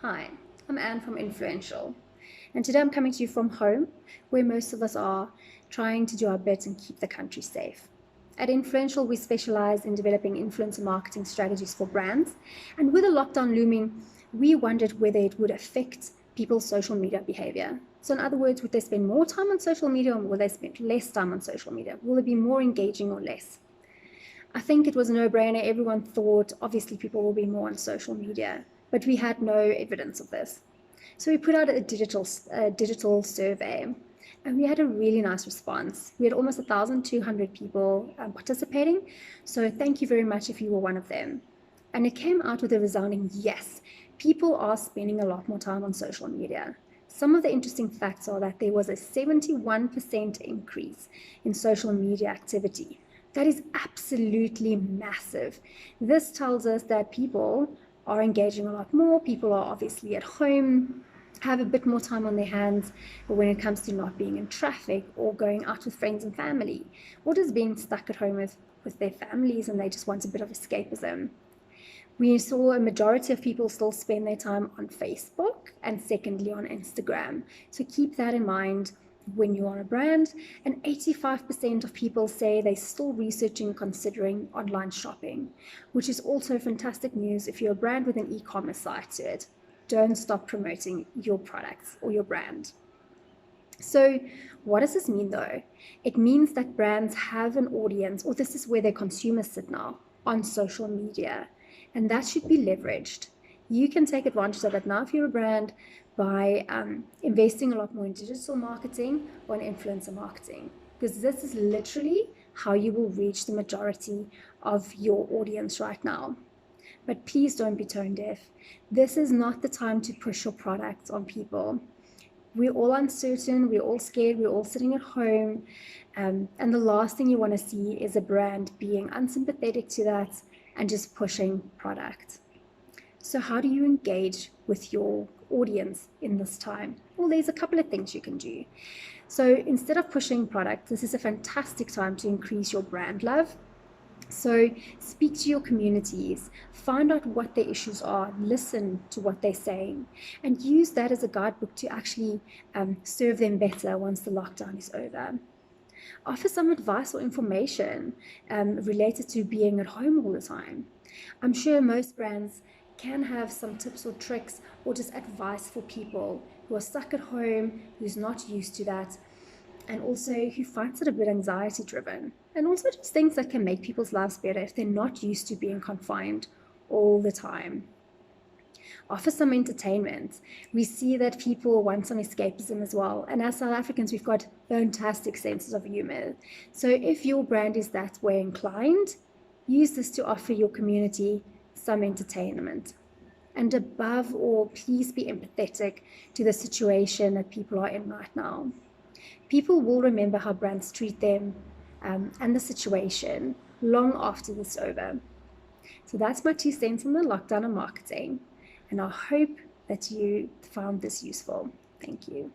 Hi, I'm Anne from Influential, and today I'm coming to you from home, where most of us are, trying to do our bit and keep the country safe. At Influential, we specialize in developing influencer marketing strategies for brands, and with the lockdown looming, we wondered whether it would affect people's social media behavior. So, in other words, would they spend more time on social media or will they spend less time on social media? Will it be more engaging or less? I think it was a no-brainer. Everyone thought, obviously, people will be more on social media, but we had no evidence of this. So we put out a digital survey, and we had a really nice response. We had almost 1,200 people participating. So thank you very much if you were one of them. And it came out with a resounding yes. People are spending a lot more time on social media. Some of the interesting facts are that there was a 71% increase in social media activity. That is absolutely massive. This tells us that people are engaging a lot more. People are obviously at home, have a bit more time on their hands when it comes to not being in traffic or going out with friends and family, or just being stuck at home with their families and they just want a bit of escapism. We saw a majority of people still spend their time on Facebook and secondly on Instagram. So keep that in mind when you are a brand. And 85% of people say they're still researching, considering online shopping, which is also fantastic news if you're a brand with an e-commerce site to it. Don't stop promoting your products or your brand. So what does this mean though? It means that brands have an audience, or this is where their consumers sit now, on social media, and that should be leveraged. You can take advantage of that now if you're a brand by investing a lot more in digital marketing or in influencer marketing, because this is literally how you will reach the majority of your audience right now. But please don't be tone deaf. This is not the time to push your products on people. We're all uncertain, we're all scared, we're all sitting at home, and the last thing you want to see is a brand being unsympathetic to that and just pushing product. So how do you engage with your audience in this time? Well, there's a couple of things you can do. So instead of pushing product, this is a fantastic time to increase your brand love. So speak to your communities, find out what their issues are, listen to what they're saying, and use that as a guidebook to actually serve them better once the lockdown is over. Offer some advice or information related to being at home all the time. I'm sure most brands can have some tips or tricks or just advice for people who are stuck at home, who's not used to that, and also who finds it a bit anxiety driven, and also just things that can make people's lives better if they're not used to being confined all the time. Offer some entertainment. We see that people want some escapism as well, and as South Africans we've got fantastic senses of humor. So if your brand is that way inclined, use this to offer your community some entertainment. And above all, please be empathetic to the situation that people are in right now. People will remember how brands treat them and the situation long after this is over. So that's my 2 cents on the lockdown and marketing, and I hope that you found this useful. Thank you.